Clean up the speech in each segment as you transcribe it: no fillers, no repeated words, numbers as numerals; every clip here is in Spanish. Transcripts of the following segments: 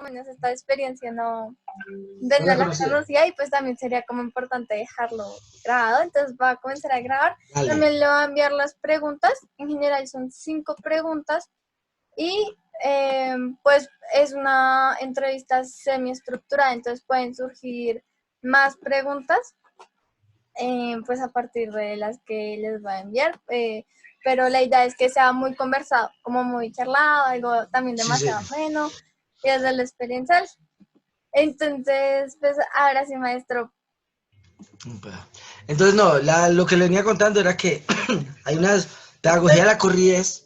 menos esta experiencia no No la la conocía. conocía y pues también sería como importante dejarlo grabado. Entonces va a comenzar a grabar. Dale. También le va a enviar las preguntas. En general son 5 preguntas y pues es una entrevista semiestructurada, entonces pueden surgir más preguntas pues a partir de las que les va a enviar. Pero la idea es que sea muy conversado, como muy charlado, algo también Sí, sí. demasiado ameno y desde la experiencia. Entonces, pues ahora sí, maestro. Entonces, no, lo que le venía contando era que hay unas pedagogía de la corridez.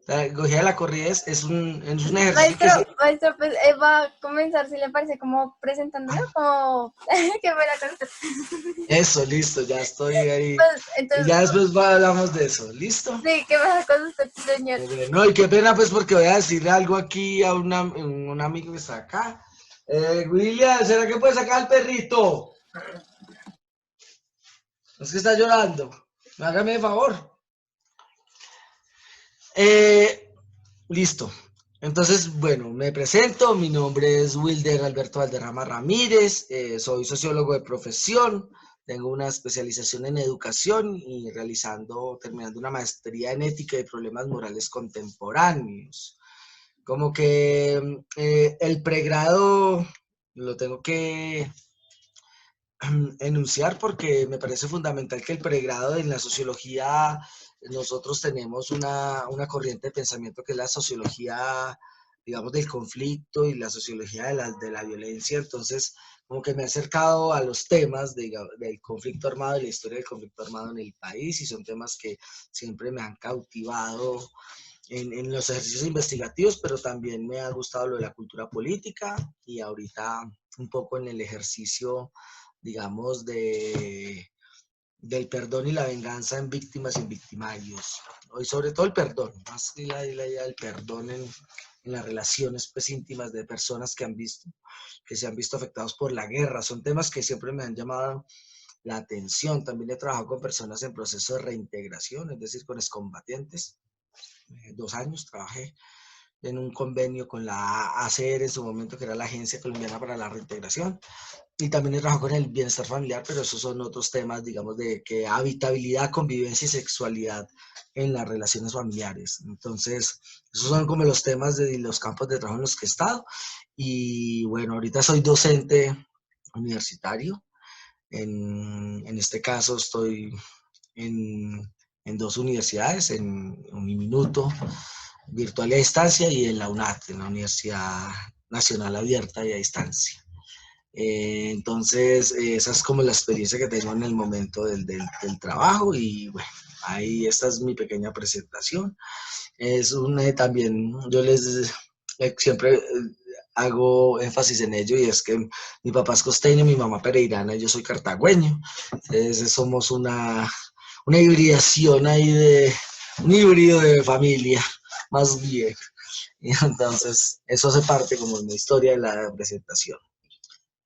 La pedagogía de la corridez es un ejercicio que se... Maestro, pues va a comenzar, si le parece, como presentándolo, como que fuera con usted. Eso, listo, ya estoy ahí. Pues, Y entonces, ya después hablamos de eso, ¿listo? sí, que fuera con usted, señor. No, y qué pena pues porque voy a decirle algo aquí a un amigo que está acá. William, ¿será que puede sacar al perrito? Es que está llorando. Hágame el favor. Listo. Entonces, bueno, me presento. Mi nombre es Wilder Alberto Valderrama Ramírez. Soy sociólogo de profesión. Tengo una especialización en educación y terminando una maestría en ética y problemas morales contemporáneos. Como que el pregrado lo tengo que enunciar porque me parece fundamental que el pregrado en la sociología, nosotros tenemos una corriente de pensamiento que es la sociología, digamos, del conflicto y la sociología de la violencia. Entonces, como que me he acercado a los temas del conflicto armado y la historia del conflicto armado en el país, y son temas que siempre me han cautivado en los ejercicios investigativos, pero también me ha gustado lo de la cultura política y ahorita un poco en el ejercicio, digamos, del perdón y la venganza en víctimas y en victimarios. Hoy sobre todo el perdón, más que la idea del perdón en las relaciones pues íntimas de personas que se han visto afectados por la guerra. Son temas que siempre me han llamado la atención. También he trabajado con personas en proceso de reintegración, es decir, con excombatientes. 2 años trabajé en un convenio con la ACR en su momento, que era la Agencia Colombiana para la Reintegración, y también he trabajado con el bienestar familiar, pero esos son otros temas, digamos, de que habitabilidad, convivencia y sexualidad en las relaciones familiares. Entonces, esos son como los temas de los campos de trabajo en los que he estado. Y bueno, ahorita soy docente universitario. En este caso estoy en, en 2 universidades, en Uniminuto, virtual y a distancia, y en la UNAT, en la Universidad Nacional Abierta y a distancia. Entonces, esa es como la experiencia que tengo en el momento del trabajo, y bueno, ahí esta es mi pequeña presentación. Es también, yo siempre hago énfasis en ello, y es que mi papá es costeño, mi mamá pereirana y yo soy cartagüeño. Entonces somos una hibridación ahí un híbrido de familia, más bien. Y entonces, eso hace parte como de mi historia de la presentación.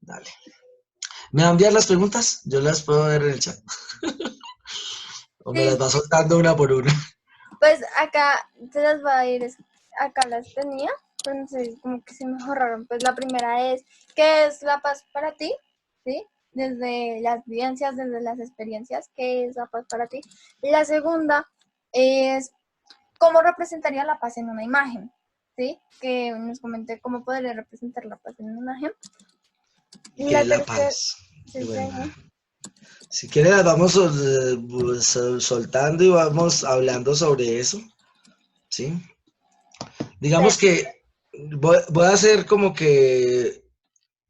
Dale. ¿Me van a enviar las preguntas? Yo las puedo ver en el chat. O me Sí, las va soltando una por una. pues acá se las va a ir, acá las tenía, entonces como que se me borraron. Pues la primera es, ¿qué es la paz para ti? ¿Sí? Desde las vivencias, desde las experiencias, ¿qué es la paz para ti? La segunda es, ¿cómo representaría la paz en una imagen? ¿Sí? Que nos comente cómo podría representar la paz en una imagen. ¿Y qué La es la tercera, paz? sí, Y bueno, señor. si quieres las vamos soltando y vamos hablando sobre eso, ¿sí? Digamos que voy a hacer como que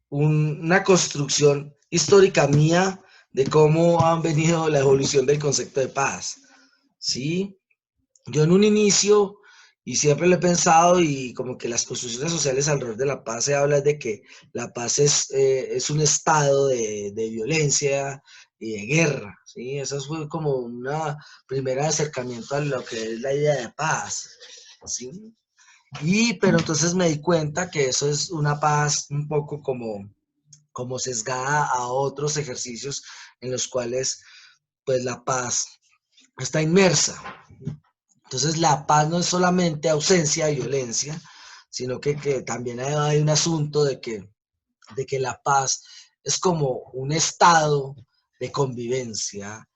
una construcción histórica mía de cómo han venido la evolución del concepto de paz, ¿sí? Yo en un inicio, y siempre lo he pensado, y como que las construcciones sociales alrededor de la paz se habla de que la paz es un estado de violencia y de guerra, ¿sí? Eso fue como una primera acercamiento a lo que es la idea de paz, ¿sí? Pero entonces me di cuenta que eso es una paz un poco como sesgada a otros ejercicios en los cuales pues la paz está inmersa. Entonces la paz no es solamente ausencia de violencia, sino que también hay un asunto de que la paz es como un estado de convivencia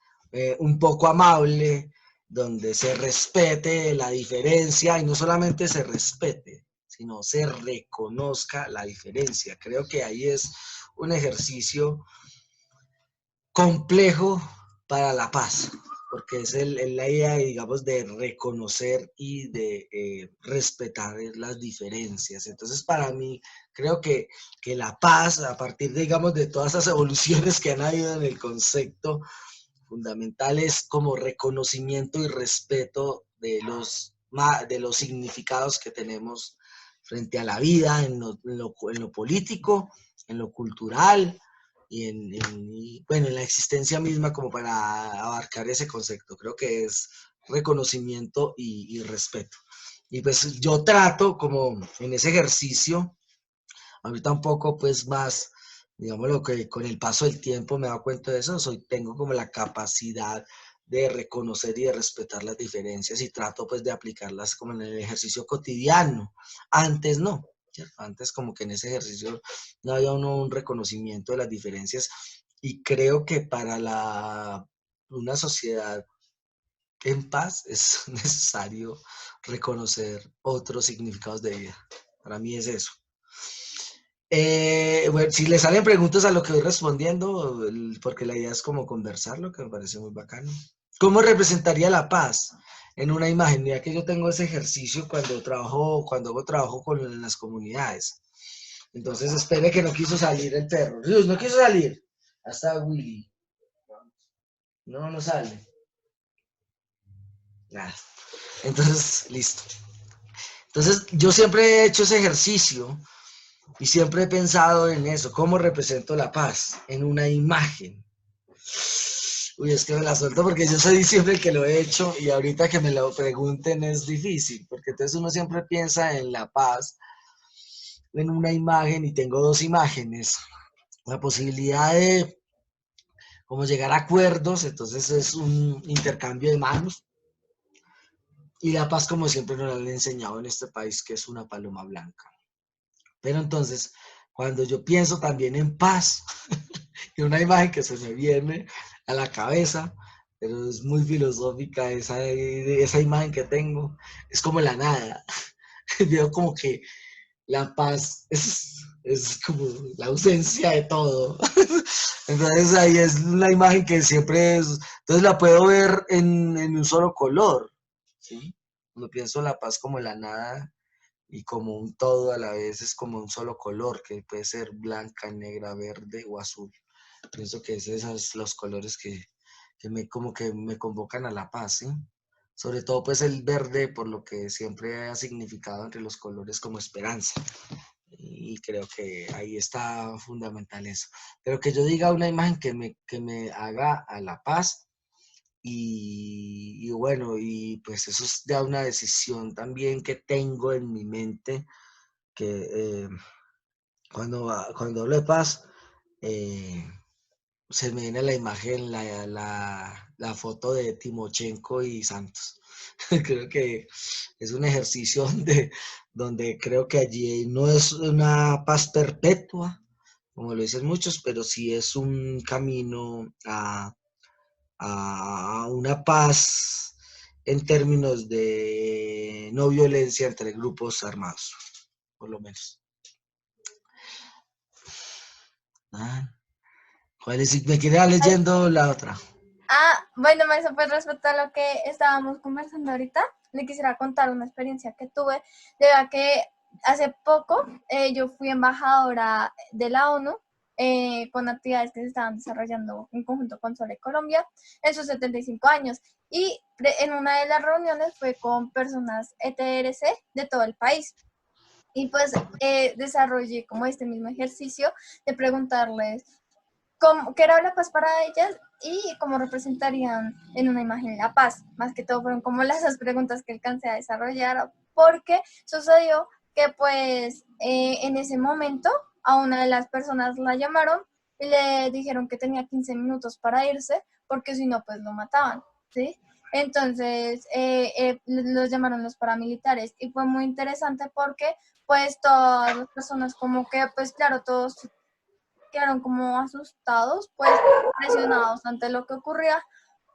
un poco amable, donde se respete la diferencia y no solamente se respete, sino se reconozca la diferencia. Creo que ahí es un ejercicio complejo para la paz, porque es la idea, digamos, de reconocer y de respetar las diferencias. Entonces, para mí, creo que la paz, a partir, digamos, de todas esas evoluciones que han habido en el concepto, fundamental es como reconocimiento y respeto de los significados que tenemos frente a la vida, en lo político, en lo cultural bueno, en la existencia misma como para abarcar ese concepto. Creo que es reconocimiento y respeto. Y pues yo trato como en ese ejercicio, ahorita un poco pues más, digamos lo que con el paso del tiempo me he dado cuenta de eso, tengo como la capacidad de reconocer y de respetar las diferencias y trato pues de aplicarlas como en el ejercicio cotidiano. Antes no, ¿cierto? Antes como que en ese ejercicio no había un reconocimiento de las diferencias y creo que para una sociedad en paz es necesario reconocer otros significados de vida. Para mí es eso. Bueno, si le salen preguntas a lo que voy respondiendo, porque la idea es como conversarlo, que me parece muy bacano. ¿Cómo representaría la paz en una imagen? Ya que yo tengo ese ejercicio cuando hago trabajo con las comunidades. Entonces, espere que no quiso salir el perro. Dios, no quiso salir. Hasta Willy. No, no sale. Nada. Entonces, listo. Entonces, yo siempre he hecho ese ejercicio y siempre he pensado en eso, cómo represento la paz en una imagen. Uy, es que me la suelto porque yo soy siempre el que lo he hecho y ahorita que me lo pregunten es difícil, porque entonces uno siempre piensa en la paz en una imagen y tengo dos imágenes. La posibilidad de como llegar a acuerdos, entonces es un intercambio de manos. Y la paz, como siempre nos han enseñado en este país, que es una paloma blanca. Pero entonces, cuando yo pienso también en paz, y una imagen que se me viene a la cabeza, pero es muy filosófica esa imagen que tengo, es como la nada. Veo como que la paz es como la ausencia de todo. Entonces ahí es la imagen que siempre es, entonces la puedo ver en un solo color, ¿sí? Cuando pienso la paz como la nada y como un todo a la vez es como un solo color, que puede ser blanca, negra, verde o azul. Pienso que es esos los colores como que me convocan a la paz, ¿sí? Sobre todo pues el verde, por lo que siempre ha significado entre los colores como esperanza. Y creo que ahí está fundamental eso. Pero que yo diga una imagen que me haga a la paz y bueno, y pues eso es ya una decisión también que tengo en mi mente, que cuando hablo de paz, eh, se me viene a la imagen la foto de Timochenko y Santos. Creo que es un ejercicio donde creo que allí no es una paz perpetua, como lo dicen muchos, pero sí es un camino a una paz en términos de no violencia entre grupos armados, por lo menos. Ah, ¿cuál es? Me quedé leyendo la otra. Bueno, eso pues respecto a lo que estábamos conversando ahorita, le quisiera contar una experiencia que tuve, de verdad que hace poco yo fui embajadora de la ONU con actividades que se estaban desarrollando en conjunto con Sole Colombia en sus 75 años y en una de las reuniones fue con personas ETRC de todo el país. Y pues desarrollé como este mismo ejercicio de preguntarles qué era la paz para ellas y cómo representarían en una imagen la paz. Más que todo fueron como las preguntas que alcancé a desarrollar, porque sucedió que pues en ese momento a una de las personas la llamaron y le dijeron que tenía 15 minutos para irse, porque si no pues lo mataban, ¿sí? Entonces los llamaron los paramilitares y fue muy interesante porque pues todas las personas como que pues claro, todos quedaron como asustados, pues presionados ante lo que ocurría,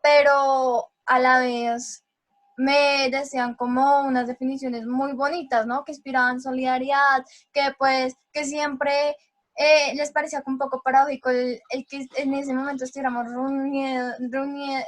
pero a la vez me decían como unas definiciones muy bonitas, ¿no? Que inspiraban solidaridad, que pues, que siempre les parecía un poco paradójico el que en ese momento estuviéramos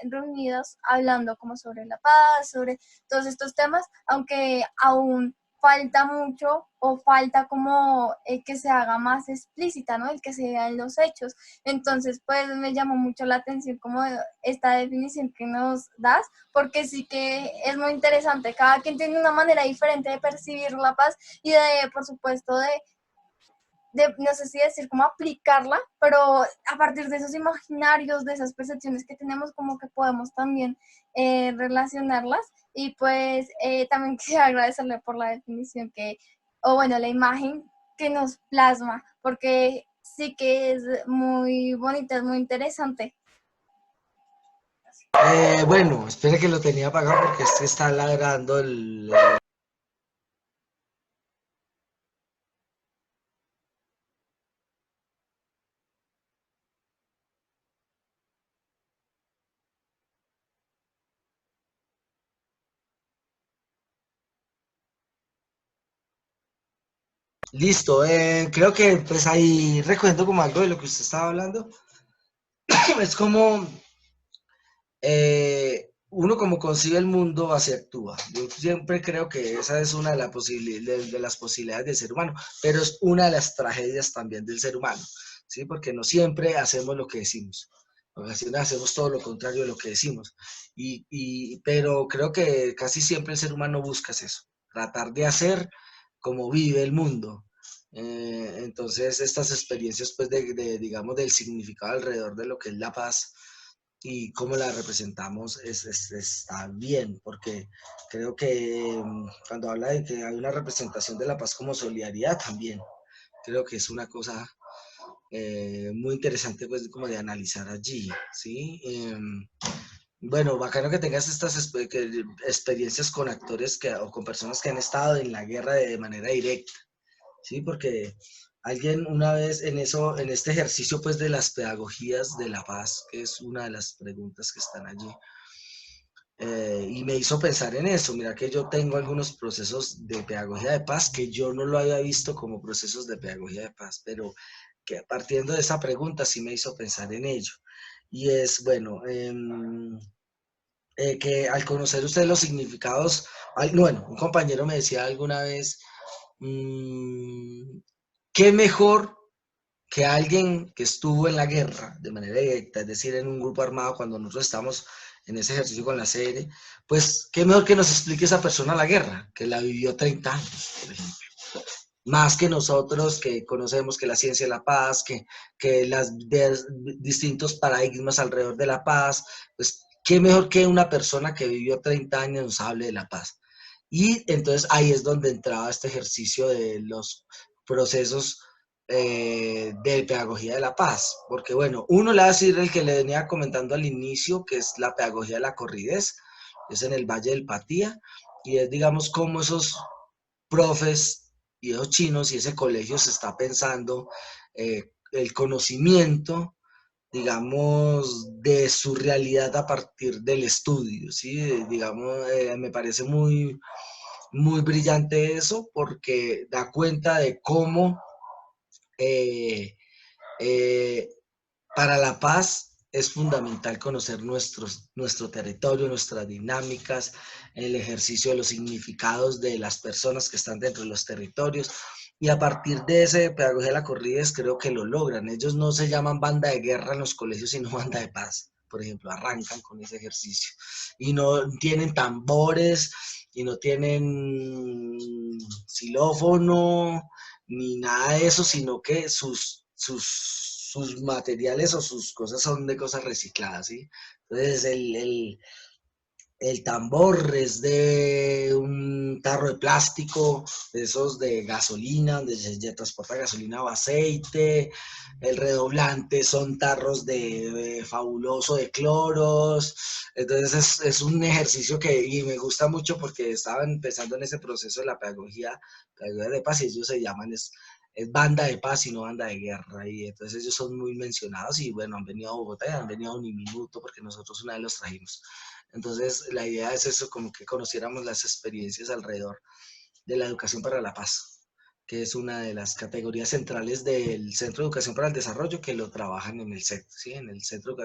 reunidos hablando como sobre la paz, sobre todos estos temas, aunque aún falta mucho o falta como que se haga más explícita, ¿no? El que se vea en los hechos. Entonces, pues me llamó mucho la atención como esta definición que nos das, porque sí que es muy interesante. Cada quien tiene una manera diferente de percibir la paz y de, por supuesto, no sé si decir cómo aplicarla, pero a partir de esos imaginarios, de esas percepciones que tenemos, como que podemos también relacionarlas. Y pues también quisiera agradecerle por la definición que, o bueno, la imagen que nos plasma, porque sí que es muy bonita, es muy interesante. Bueno, espere que lo tenía apagado porque es que está ladrando el... Listo, creo que pues ahí recuerdo como algo de lo que usted estaba hablando. Es como uno como concibe el mundo, así actúa. Yo siempre creo que esa es una de, de las posibilidades del ser humano, pero es una de las tragedias también del ser humano, ¿sí? Porque no siempre hacemos lo que decimos. En ocasiones hacemos todo lo contrario de lo que decimos. Pero creo que casi siempre el ser humano busca eso, tratar de hacer como vive el mundo. Entonces, estas experiencias, pues, digamos, del significado alrededor de lo que es la paz, y cómo la representamos está bien, porque creo que cuando habla de que hay una representación de la paz como solidaridad también, creo que es una cosa muy interesante pues como de analizar allí, ¿sí? Bueno, bacano que tengas estas experiencias con actores o con personas que han estado en la guerra de manera directa, ¿sí? Porque alguien una vez en eso, en este ejercicio pues de las pedagogías de la paz, que es una de las preguntas que están allí, y me hizo pensar en eso. Mira que yo tengo algunos procesos de pedagogía de paz que yo no lo había visto como procesos de pedagogía de paz, pero que partiendo de esa pregunta sí me hizo pensar en ello. Y es, bueno, que al conocer usted los significados, bueno, un compañero me decía alguna vez, mmm, ¿qué mejor que alguien que estuvo en la guerra de manera directa, es decir, en un grupo armado cuando nosotros estamos en ese ejercicio con la serie, pues qué mejor que nos explique esa persona la guerra, que la vivió 30 años, por ejemplo? Más que nosotros que conocemos que la ciencia de la paz, que distintos paradigmas alrededor de la paz, pues qué mejor que una persona que vivió 30 años nos hable de la paz. Y entonces ahí es donde entraba este ejercicio de los procesos de pedagogía de la paz, porque bueno, uno le va a decir el que le venía comentando al inicio, que es la pedagogía de la corridez, es en el Valle del Patía, y es digamos cómo esos profes y esos chinos y ese colegio se está pensando el conocimiento, digamos, de su realidad a partir del estudio, ¿sí? Digamos, me parece muy, muy brillante eso porque da cuenta de cómo eh, eh, para la paz es fundamental conocer nuestro territorio, nuestras dinámicas, el ejercicio de los significados de las personas que están dentro de los territorios. Y a partir de ese pedagogía de la corridas creo que lo logran. Ellos no se llaman banda de guerra en los colegios, sino banda de paz. Por ejemplo, arrancan con ese ejercicio. Y no tienen tambores, y no tienen xilófono, ni nada de eso, sino que sus materiales o sus cosas son de cosas recicladas, ¿sí? Entonces, El tambor es de un tarro de plástico, de esos de gasolina, donde se transporta gasolina o aceite. El redoblante son tarros de fabuloso de cloros. Entonces es un ejercicio que y me gusta mucho porque estaba empezando en ese proceso de la pedagogía de paz y ellos se llaman es banda de paz y no banda de guerra. Y entonces ellos son muy mencionados y bueno, han venido a Bogotá y han venido a Uniminuto porque nosotros una vez los trajimos. Entonces, la idea es eso, como que conociéramos las experiencias alrededor de la educación para la paz, que es una de las categorías centrales del Centro de Educación para el Desarrollo, que lo trabajan en el CET, ¿sí? En el centro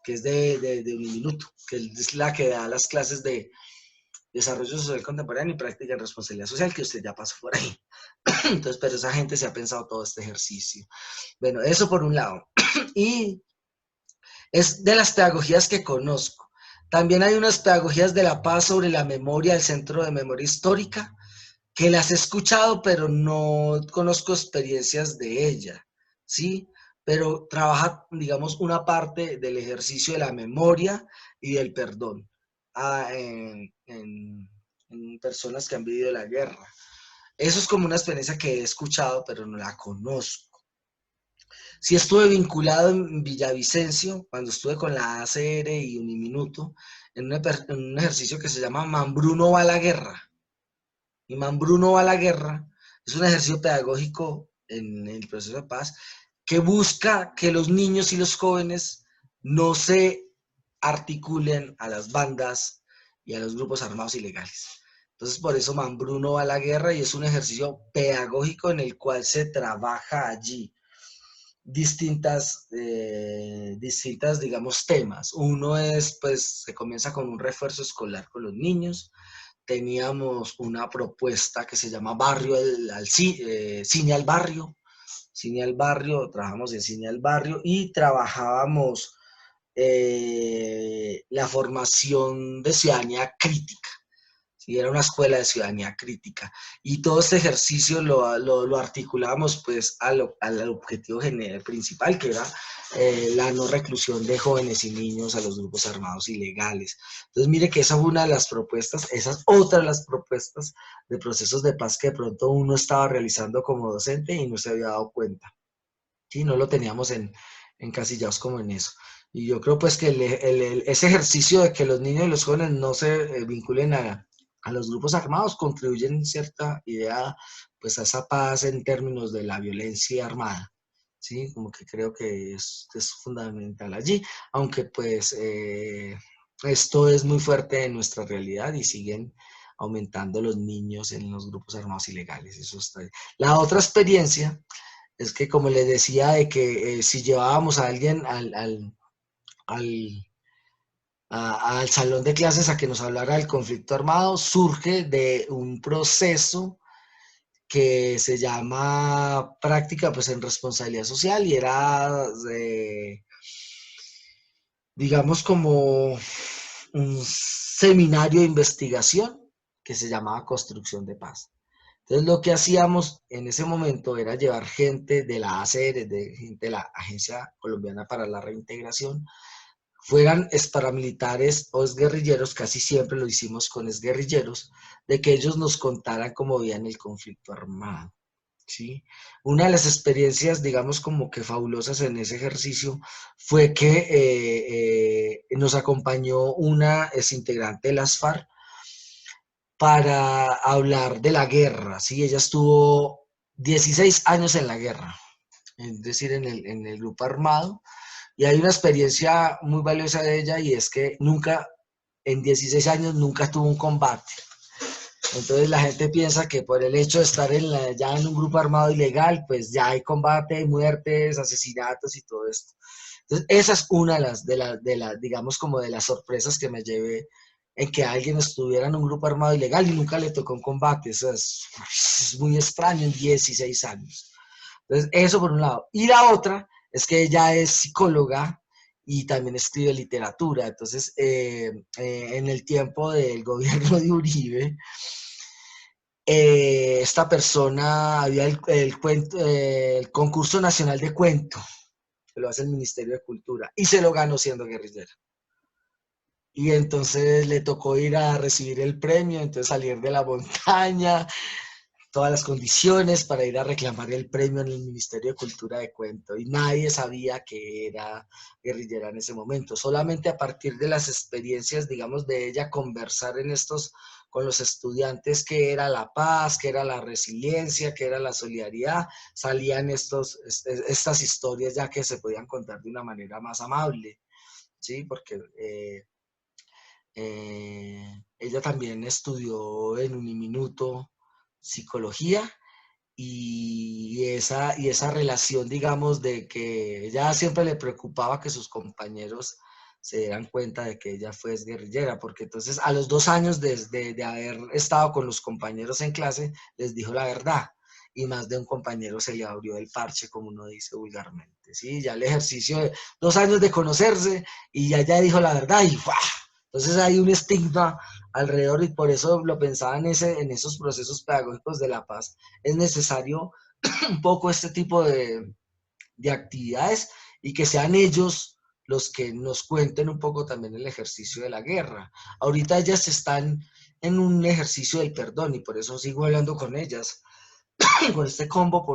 que es de Uniminuto, que es la que da las clases de desarrollo social contemporáneo y práctica en responsabilidad social, que usted ya pasó por ahí. Entonces, pero esa gente se ha pensado todo este ejercicio. Bueno, eso por un lado. Y es de las pedagogías que conozco. También hay unas pedagogías de la paz sobre la memoria del Centro de Memoria Histórica, que las he escuchado, pero no conozco experiencias de ella, ¿sí? Pero trabaja, digamos, una parte del ejercicio de la memoria y del perdón en personas que han vivido la guerra. Eso es como una experiencia que he escuchado, pero no la conozco. Sí estuve vinculado en Villavicencio, cuando estuve con la ACR y Uniminuto, en un ejercicio que se llama Mambruno va a la guerra. Y Mambruno va a la guerra es un ejercicio pedagógico en el proceso de paz que busca que los niños y los jóvenes no se articulen a las bandas y a los grupos armados ilegales. Entonces, por eso Mambruno va a la guerra y es un ejercicio pedagógico en el cual se trabaja allí distintas, digamos, temas. Uno es, pues, se comienza con un refuerzo escolar con los niños. Teníamos una propuesta que se llama Cine al Barrio. Cine al Barrio, trabajamos en Cine al Barrio y trabajábamos la formación de ciudadanía crítica. ¿Sí? Era una escuela de ciudadanía crítica. Y todo este ejercicio lo articulábamos pues al objetivo principal, que era la no reclusión de jóvenes y niños a los grupos armados ilegales. Entonces, mire que esa fue una de las propuestas, esa es otra de las propuestas de procesos de paz que de pronto uno estaba realizando como docente y no se había dado cuenta. ¿Sí? No lo teníamos encasillados como en eso. Y yo creo pues que ese ejercicio de que los niños y los jóvenes no se vinculen a los grupos armados contribuyen en cierta idea pues a esa paz en términos de la violencia armada. Sí, como que creo que es fundamental allí, aunque pues esto es muy fuerte en nuestra realidad y siguen aumentando los niños en los grupos armados ilegales. Eso está. La otra experiencia es que, como les decía, de que si llevábamos a alguien al, al salón de clases a que nos hablara del conflicto armado, surge de un proceso que se llama práctica pues en responsabilidad social y era, digamos, como un seminario de investigación que se llamaba Construcción de Paz. Entonces lo que hacíamos en ese momento era llevar gente de la ACR, de gente de la Agencia Colombiana para la Reintegración, fueran paramilitares o exguerrilleros, casi siempre lo hicimos con exguerrilleros, de que ellos nos contaran cómo veían el conflicto armado. ¿Sí? Una de las experiencias, digamos, como que fabulosas en ese ejercicio fue que nos acompañó una integrante de las FARC para hablar de la guerra, ¿sí? Ella estuvo 16 años en la guerra, es decir, en el grupo armado, y hay una experiencia muy valiosa de ella y es que nunca, en 16 años, nunca tuvo un combate. Entonces la gente piensa que por el hecho de estar ya en un grupo armado ilegal, pues ya hay combate, muertes, asesinatos y todo esto. Entonces esa es una de las, digamos, como de las sorpresas que me llevé en que alguien estuviera en un grupo armado ilegal y nunca le tocó un combate. Eso es muy extraño en 16 años. Entonces eso por un lado. Y la otra es que ella es psicóloga y también escribe literatura. Entonces, en el tiempo del gobierno de Uribe, esta persona había el concurso nacional de cuento, que lo hace el Ministerio de Cultura, y se lo ganó siendo guerrillera. y entonces le tocó ir a recibir el premio, entonces salir de la montaña, todas las condiciones para ir a reclamar el premio en el Ministerio de Cultura de Cuento, y nadie sabía que era guerrillera en ese momento. Solamente a partir de las experiencias, digamos, de ella conversar en estos con los estudiantes que era la paz, que era la resiliencia, que era la solidaridad, salían estas historias ya que se podían contar de una manera más amable, ¿sí? Porque ella también estudió en Uniminuto psicología, y esa relación, digamos, de que ella siempre le preocupaba que sus compañeros se dieran cuenta de que ella fue guerrillera, porque entonces a los 2 años de haber estado con los compañeros en clase, les dijo la verdad, y más de un compañero se le abrió el parche, como uno dice vulgarmente, ¿sí? Ya el ejercicio de 2 años de conocerse, y ya dijo la verdad, y ¡fua! Entonces hay un estigma alrededor, y por eso lo pensaba en esos procesos pedagógicos de la paz. Es necesario un poco este tipo de actividades, y que sean ellos los que nos cuenten un poco también el ejercicio de la guerra. Ahorita ellas están en un ejercicio del perdón, y por eso sigo hablando con ellas, con este combo,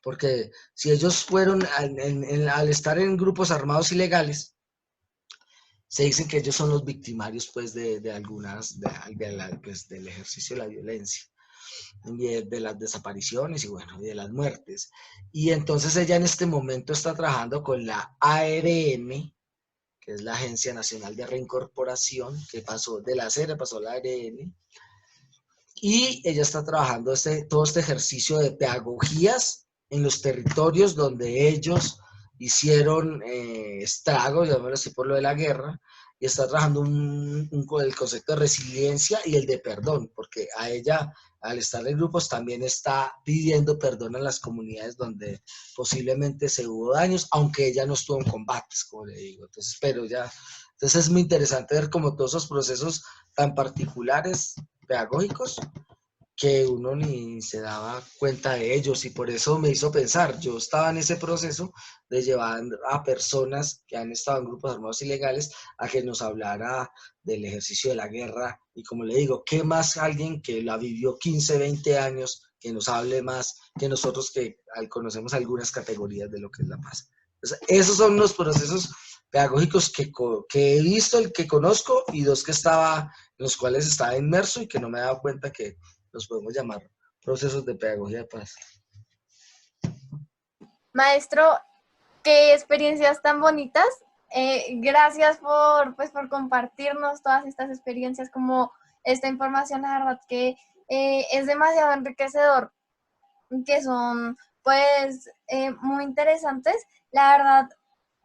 porque si ellos fueron al estar en grupos armados ilegales, se dicen que ellos son los victimarios pues de algunas, pues, del ejercicio de la violencia, y de las desapariciones y bueno, y de las muertes. Y entonces ella en este momento está trabajando con la ARN, que es la Agencia Nacional de Reincorporación, que pasó de la CERE, pasó a la ARN, y ella está trabajando todo este ejercicio de pedagogías en los territorios donde ellos hicieron estragos, llamémoslo así, por lo de la guerra, y está trabajando el concepto de resiliencia y el de perdón, porque a ella, al estar en grupos, también está pidiendo perdón a las comunidades donde posiblemente se hubo daños, aunque ella no estuvo en combates, como le digo. Entonces, entonces es muy interesante ver como todos esos procesos tan particulares pedagógicos, que uno ni se daba cuenta de ellos, y por eso me hizo pensar. Yo estaba en ese proceso de llevar a personas que han estado en grupos armados ilegales a que nos hablara del ejercicio de la guerra, y como le digo, ¿qué más alguien que la vivió 15, 20 años que nos hable más que nosotros que conocemos algunas categorías de lo que es la paz? Entonces, esos son los procesos pedagógicos que he visto, el que conozco, y dos que estaba, en los cuales estaba inmerso y que no me he dado cuenta que los podemos llamar procesos de pedagogía de paz. Maestro, qué experiencias tan bonitas. Gracias por compartirnos todas estas experiencias, como esta información, la verdad que es demasiado enriquecedor, que son pues muy interesantes. La verdad,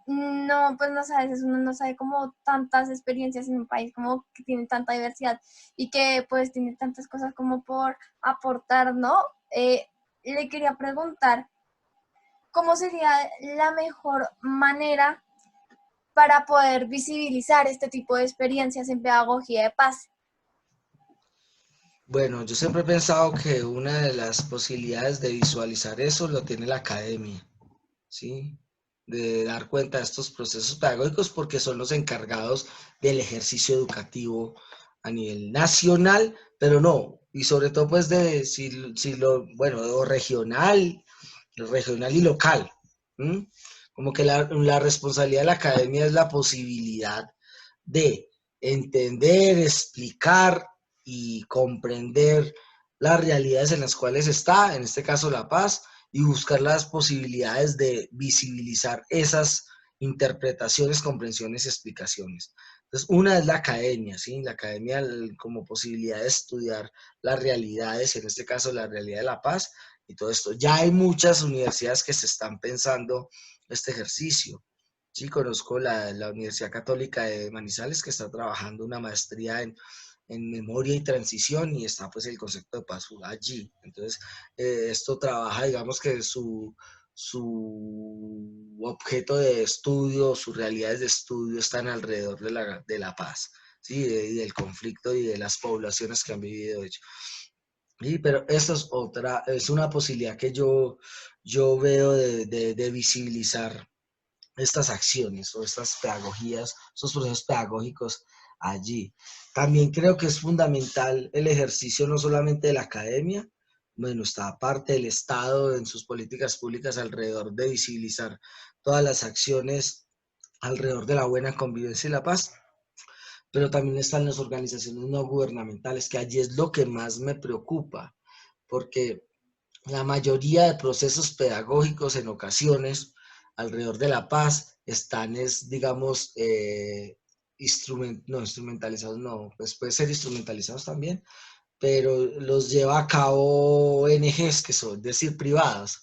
no, pues no sé, a veces uno no sabe como tantas experiencias en un país como que tiene tanta diversidad y que pues tiene tantas cosas como por aportar, ¿no? Le quería preguntar, ¿cómo sería la mejor manera para poder visibilizar este tipo de experiencias en pedagogía de paz? Bueno, yo siempre he pensado que una de las posibilidades de visualizar eso lo tiene la academia, ¿sí? De dar cuenta de estos procesos pedagógicos, porque son los encargados del ejercicio educativo a nivel nacional, pero no, y sobre todo pues bueno, regional y local. ¿Mm? Como que la responsabilidad de la academia es la posibilidad de entender, explicar y comprender las realidades en las cuales está, en este caso la paz, y buscar las posibilidades de visibilizar esas interpretaciones, comprensiones y explicaciones. Entonces, una es la academia, ¿sí? La academia como posibilidad de estudiar las realidades, en este caso la realidad de la paz y todo esto. Ya hay muchas universidades que se están pensando este ejercicio. Sí, conozco la Universidad Católica de Manizales, que está trabajando una maestría en memoria y transición, y está pues el concepto de paz allí. Entonces, esto trabaja, digamos que su objeto de estudio, sus realidades de estudio están alrededor de la paz, ¿sí? Y del conflicto y de las poblaciones que han vivido ello. Sí, pero esta es una posibilidad que yo veo de visibilizar estas acciones o estas pedagogías, estos procesos pedagógicos allí. También creo que es fundamental el ejercicio no solamente de la academia, bueno, está parte del Estado en sus políticas públicas alrededor de visibilizar todas las acciones alrededor de la buena convivencia y la paz, pero también están las organizaciones no gubernamentales, que allí es lo que más me preocupa, porque la mayoría de procesos pedagógicos en ocasiones alrededor de la paz están, digamos, no, instrumentalizados, no, pues puede ser instrumentalizados también, pero los lleva a cabo ONGs, que son, es decir, privadas,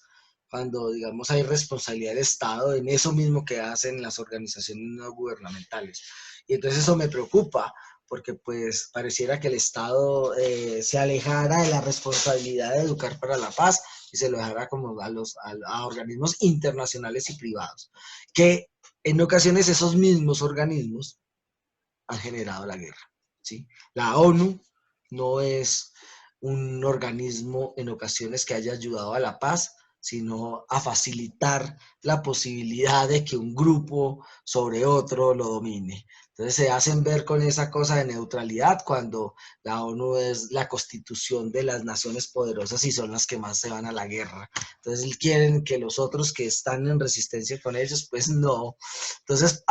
cuando, digamos, hay responsabilidad del Estado en eso mismo que hacen las organizaciones no gubernamentales. Y entonces eso me preocupa, porque pues pareciera que el Estado se alejara de la responsabilidad de educar para la paz y se lo dejara como a organismos internacionales y privados, que en ocasiones esos mismos organismos han generado la guerra, ¿sí? La ONU no es un organismo en ocasiones que haya ayudado a la paz, sino a facilitar la posibilidad de que un grupo sobre otro lo domine. Entonces se hacen ver con esa cosa de neutralidad cuando la ONU es la constitución de las naciones poderosas y son las que más se van a la guerra. Entonces quieren que los otros que están en resistencia con ellos, pues no. Entonces,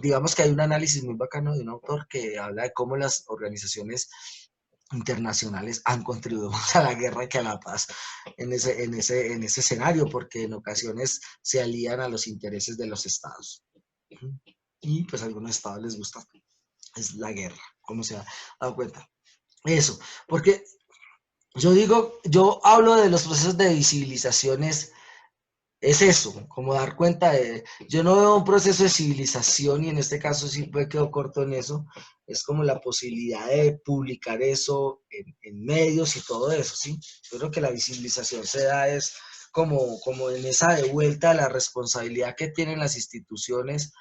digamos que hay un análisis muy bacano de un autor que habla de cómo las organizaciones internacionales han contribuido más a la guerra que a la paz en ese escenario, porque en ocasiones se alían a los intereses de los estados. Y pues a algunos estados les gusta es la guerra, como se ha dado cuenta. Eso, porque yo hablo de los procesos de visibilizaciones, es eso, como dar cuenta de, yo no veo un proceso de civilización y en este caso sí me quedo corto en eso, es como la posibilidad de publicar eso en medios y todo eso, ¿sí? Yo creo que la visibilización se da es como en esa de vuelta a la responsabilidad que tienen las instituciones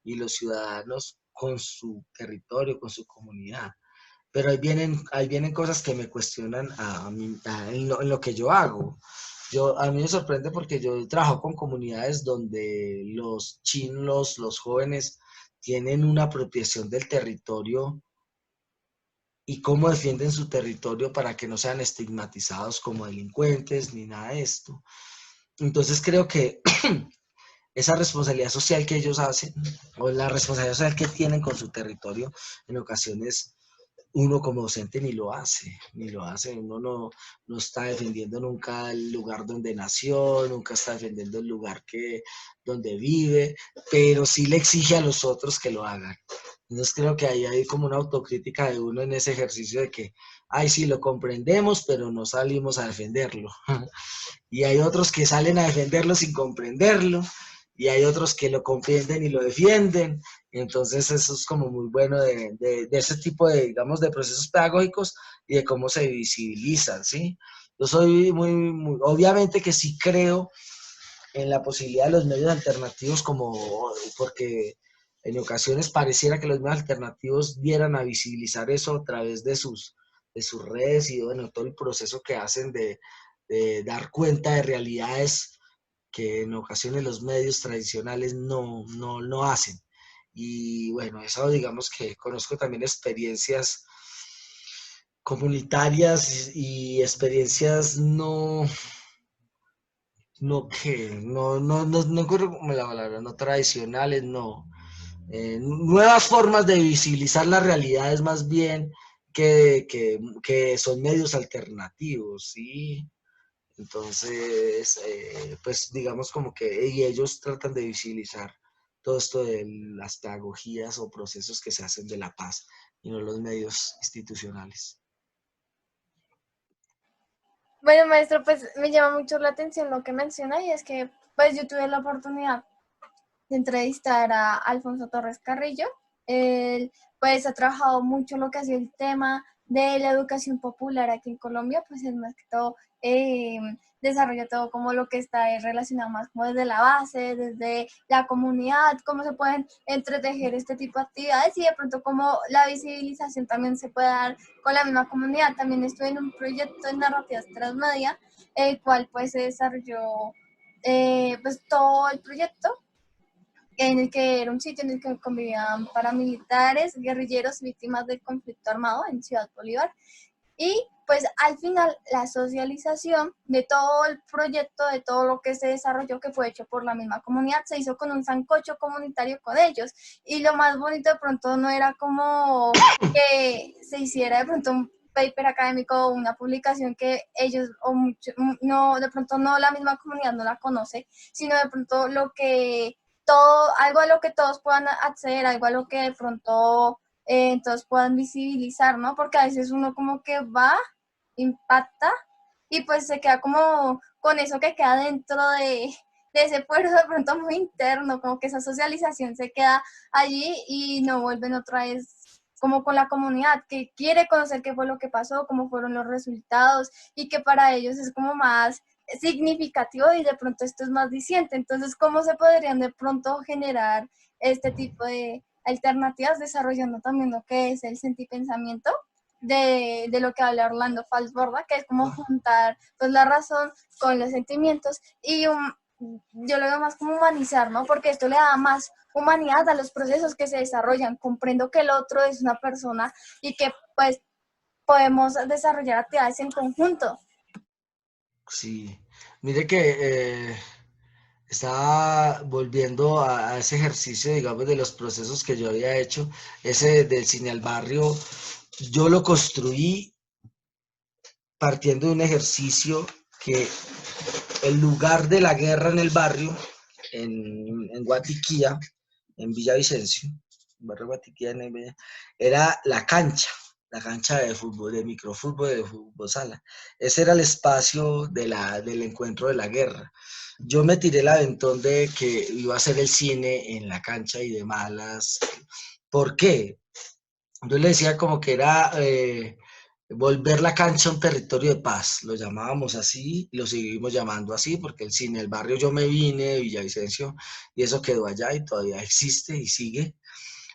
y los ciudadanos con su territorio, con su comunidad. Pero ahí vienen cosas que me cuestionan a mí, en lo que yo hago. A mí me sorprende porque yo trabajo con comunidades donde los chinos, los jóvenes, tienen una apropiación del territorio y cómo defienden su territorio para que no sean estigmatizados como delincuentes ni nada de esto. Entonces creo que esa responsabilidad social que ellos hacen, o la responsabilidad social que tienen con su territorio, en ocasiones uno como docente ni lo hace, uno no está defendiendo nunca el lugar donde nació, nunca está defendiendo el lugar donde vive, pero sí le exige a los otros que lo hagan. Entonces creo que ahí hay como una autocrítica de uno en ese ejercicio de que, ay, sí, lo comprendemos, pero no salimos a defenderlo. Y hay otros que salen a defenderlo sin comprenderlo, y hay otros que lo comprenden y lo defienden. Entonces eso es como muy bueno de ese tipo de, digamos, de procesos pedagógicos y de cómo se visibilizan, ¿sí? Yo soy obviamente que sí creo en la posibilidad de los medios alternativos porque en ocasiones pareciera que los medios alternativos dieran a visibilizar eso a través de sus redes y bueno, todo el proceso que hacen de dar cuenta de realidades que en ocasiones los medios tradicionales no hacen. Y bueno, eso digamos que conozco también experiencias comunitarias y experiencias no creo como la palabra, no tradicionales, no. Nuevas formas de visibilizar las realidades más bien que son medios alternativos, ¿sí? Entonces, pues digamos como que y ellos tratan de visibilizar todo esto de las pedagogías o procesos que se hacen de la paz y no los medios institucionales. Bueno, maestro, pues me llama mucho la atención lo que menciona y es que pues yo tuve la oportunidad de entrevistar a Alfonso Torres Carrillo. Él pues ha trabajado mucho lo que ha sido el tema de la educación popular aquí en Colombia, pues es más que todo desarrolla todo como lo que está relacionado más como desde la base, desde la comunidad, cómo se pueden entretejer este tipo de actividades y de pronto cómo la visibilización también se puede dar con la misma comunidad. También estuve en un proyecto de narrativas transmedia, el cual pues se desarrolló pues todo el proyecto en el que era un sitio en el que convivían paramilitares, guerrilleros, víctimas del conflicto armado en Ciudad Bolívar. Y pues al final la socialización de todo el proyecto, de todo lo que se desarrolló, que fue hecho por la misma comunidad, se hizo con un sancocho comunitario con ellos. Y lo más bonito de pronto no era como que se hiciera de pronto un paper académico o una publicación que ellos o mucho, no, de pronto no la misma comunidad no la conoce, sino de pronto lo que todo, algo a lo que todos puedan acceder, algo a lo que de pronto entonces puedan visibilizar, ¿no? Porque a veces uno como que va, impacta y pues se queda como con eso que queda dentro de ese pueblo de pronto muy interno, como que esa socialización se queda allí y no vuelven otra vez como con la comunidad que quiere conocer qué fue lo que pasó, cómo fueron los resultados y que para ellos es como más significativo y de pronto esto es más diciente. Entonces, ¿cómo se podrían de pronto generar este tipo de alternativas desarrollando también lo que es el sentipensamiento de lo que habla Orlando Falsborda, que es como juntar pues la razón con los sentimientos y yo lo veo más como humanizar, ¿no? Porque esto le da más humanidad a los procesos que se desarrollan. Comprendo que el otro es una persona y que pues podemos desarrollar actividades en conjunto. Sí, mire que estaba volviendo a ese ejercicio, digamos, de los procesos que yo había hecho, ese del cine al barrio, yo lo construí partiendo de un ejercicio que el lugar de la guerra en el barrio, en Guatiquía, en Villavicencio, en barrio Guatiquía, era la cancha de fútbol, de microfútbol, de fútbol sala. Ese era el espacio del encuentro de la guerra. Yo me tiré el aventón de que iba a hacer el cine en la cancha y de malas. ¿Por qué? Yo le decía como que era volver la cancha a un territorio de paz, lo llamábamos así, lo seguimos llamando así, porque el cine, el barrio Yo Me Vine de Villavicencio, y eso quedó allá y todavía existe y sigue.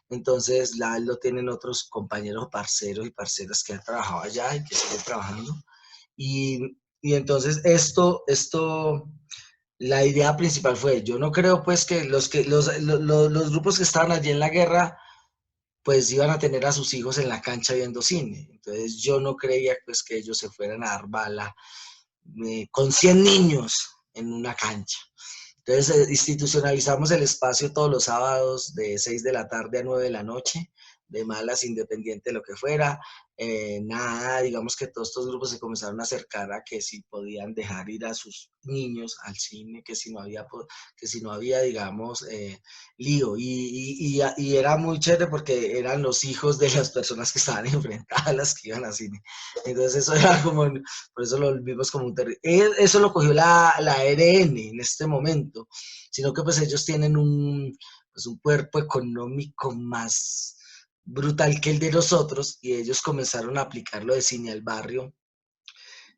Entonces, lo tienen otros compañeros, parceros y parceras que han trabajado allá y que siguen trabajando. Y entonces la idea principal fue, yo no creo pues que los grupos que estaban allí en la guerra pues iban a tener a sus hijos en la cancha viendo cine. Entonces yo no creía pues que ellos se fueran a dar bala con 100 niños en una cancha. Entonces institucionalizamos el espacio todos los sábados de 6 de la tarde a 9 de la noche, de malas, independiente de lo que fuera. Nada, digamos que todos estos grupos se comenzaron a acercar a que si podían dejar ir a sus niños al cine, que si no había digamos, lío. Y era muy chévere porque eran los hijos de las personas que estaban enfrentadas, las que iban al cine. Entonces eso era como, por eso lo vimos como un territorio. Eso lo cogió la RN en este momento, sino que pues ellos tienen pues un cuerpo económico más brutal que el de nosotros y ellos comenzaron a aplicarlo de cine al barrio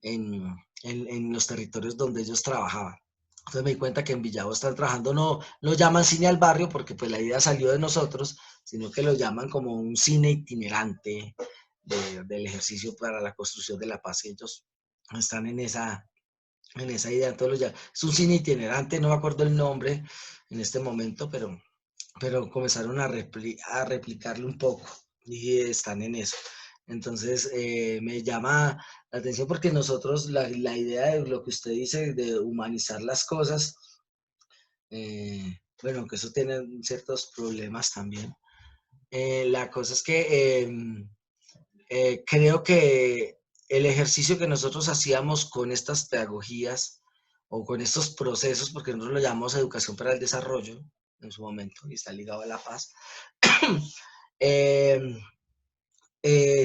en los territorios donde ellos trabajaban. Entonces me di cuenta que en Villavo están trabajando, no lo llaman cine al barrio porque pues la idea salió de nosotros, sino que lo llaman como un cine itinerante del ejercicio para la construcción de la paz. Y ellos están en esa idea. Entonces es un cine itinerante, no me acuerdo el nombre en este momento, pero comenzaron a replicarlo un poco y están en eso. Entonces me llama la atención porque nosotros, la idea de lo que usted dice, de humanizar las cosas, bueno, que eso tiene ciertos problemas también. La cosa es que creo que el ejercicio que nosotros hacíamos con estas pedagogías o con estos procesos, porque nosotros lo llamamos educación para el desarrollo en su momento y está ligado a la paz, eh,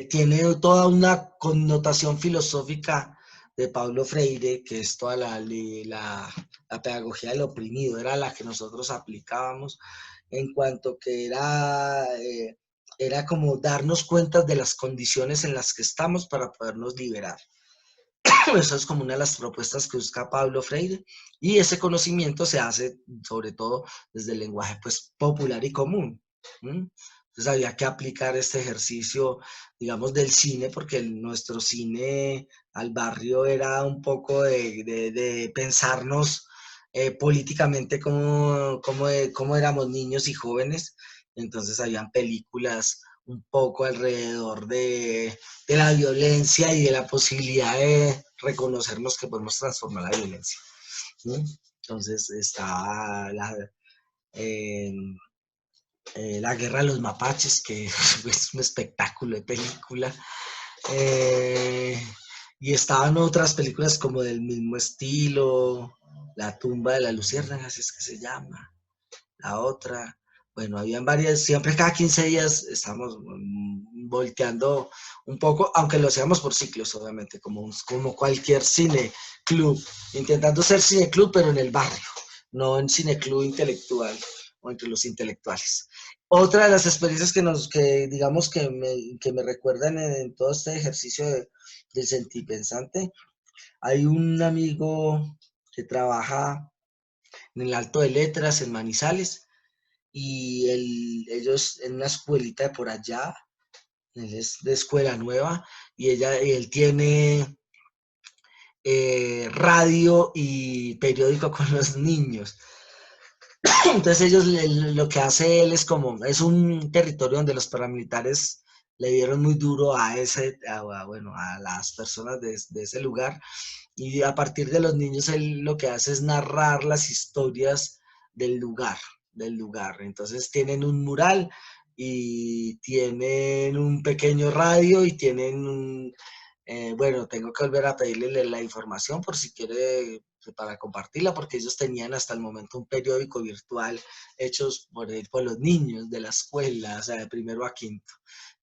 tiene toda una connotación filosófica de Paulo Freire, que es toda la pedagogía del oprimido, era la que nosotros aplicábamos en cuanto que era como darnos cuenta de las condiciones en las que estamos para podernos liberar. Eso es como una de las propuestas que busca Pablo Freire y ese conocimiento se hace sobre todo desde el lenguaje pues popular y común. Entonces había que aplicar este ejercicio, digamos, del cine, porque nuestro cine al barrio era un poco de pensarnos políticamente cómo éramos niños y jóvenes. Entonces habían películas un poco alrededor de la violencia y de la posibilidad de reconocernos que podemos transformar la violencia, ¿sí? Entonces estaba eh, la guerra de los mapaches, que es un espectáculo de película. Eh, y estaban otras películas como del mismo estilo, La tumba de la luciérnaga, así es que se llama, la otra. Bueno, habían varias, siempre cada 15 días estamos volteando un poco, aunque lo hacíamos por ciclos, obviamente, como cualquier cine club, intentando ser cine club, pero en el barrio, no en cine club intelectual o entre los intelectuales. Otra de las experiencias que digamos que me recuerdan en todo este ejercicio del sentipensante, hay un amigo que trabaja en el Alto de Letras, en Manizales, y ellos en una escuelita de por allá, él es de escuela nueva, y él tiene radio y periódico con los niños. Entonces lo que hace él es como, es un territorio donde los paramilitares le dieron muy duro bueno, a las personas de ese lugar, y a partir de los niños él lo que hace es narrar las historias del lugar, del lugar. Entonces tienen un mural y tienen un pequeño radio y tienen bueno, tengo que volver a pedirle la información por si quiere para compartirla, porque ellos tenían hasta el momento un periódico virtual hechos por los niños de la escuela, o sea, de primero a quinto.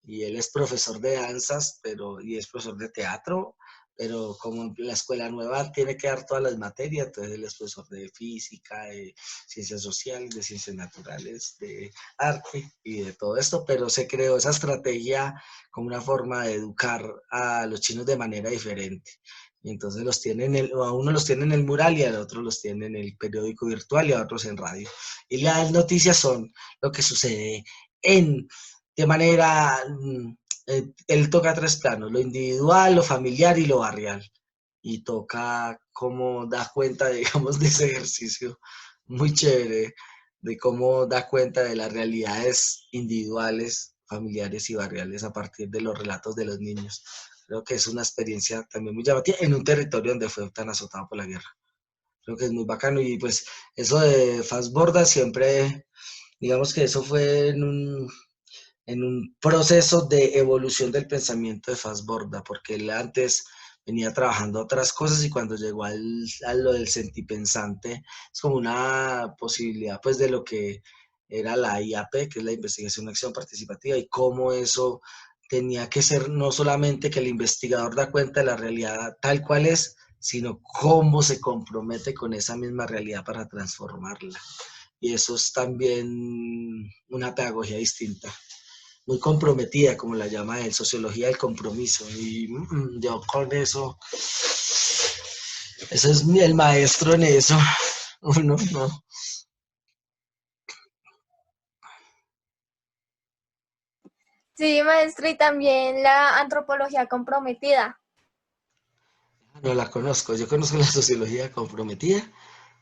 Y él es profesor de danzas, y es profesor de teatro, pero como la escuela nueva tiene que dar todas las materias, entonces él es profesor de física, de ciencias sociales, de ciencias naturales, de arte y de todo esto, pero se creó esa estrategia como una forma de educar a los chinos de manera diferente. Y entonces a uno los tiene en el mural y a otros los tiene en el periódico virtual y a otros en radio. Y las noticias son lo que sucede de manera, él toca tres planos, lo individual, lo familiar y lo barrial. Y toca cómo da cuenta, digamos, de ese ejercicio muy chévere, de cómo da cuenta de las realidades individuales, familiares y barriales a partir de los relatos de los niños. Creo que es una experiencia también muy llamativa en un territorio donde fue tan azotado por la guerra. Creo que es muy bacano y pues eso de Fassborda siempre, digamos que eso fue en un proceso de evolución del pensamiento de Fassborda, porque él antes venía trabajando otras cosas y cuando llegó a lo del sentipensante, es como una posibilidad pues de lo que era la IAP, que es la investigación acción participativa, y cómo eso tenía que ser no solamente que el investigador da cuenta de la realidad tal cual es, sino cómo se compromete con esa misma realidad para transformarla. Y eso es también una pedagogía distinta, muy comprometida, como la llama él, sociología del compromiso. Y yo con eso es el maestro en eso. Uno no. Sí, maestro, y también la antropología comprometida. No la conozco. Yo conozco la sociología comprometida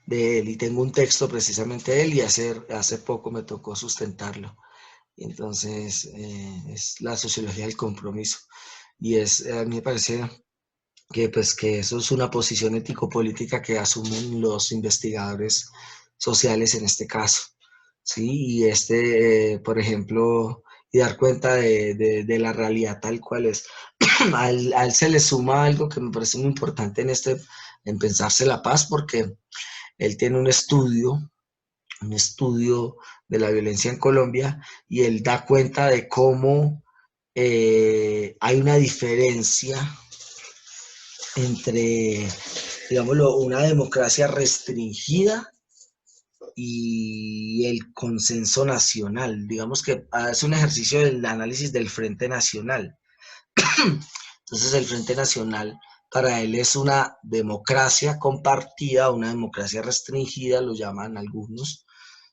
de él y tengo un texto precisamente de él y hace poco me tocó sustentarlo. Y entonces es la sociología del compromiso. Y a mí me parece que eso es una posición ético-política que asumen los investigadores sociales en este caso, ¿sí? Y por ejemplo, y dar cuenta de la realidad tal cual es. A él se le suma algo que me parece muy importante en pensarse la paz, porque él tiene un estudio de la violencia en Colombia, y él da cuenta de cómo hay una diferencia entre, digámoslo, una democracia restringida y el consenso nacional. Digamos que hace un ejercicio del análisis del Frente Nacional. Entonces el Frente Nacional para él es una democracia compartida, una democracia restringida, lo llaman algunos,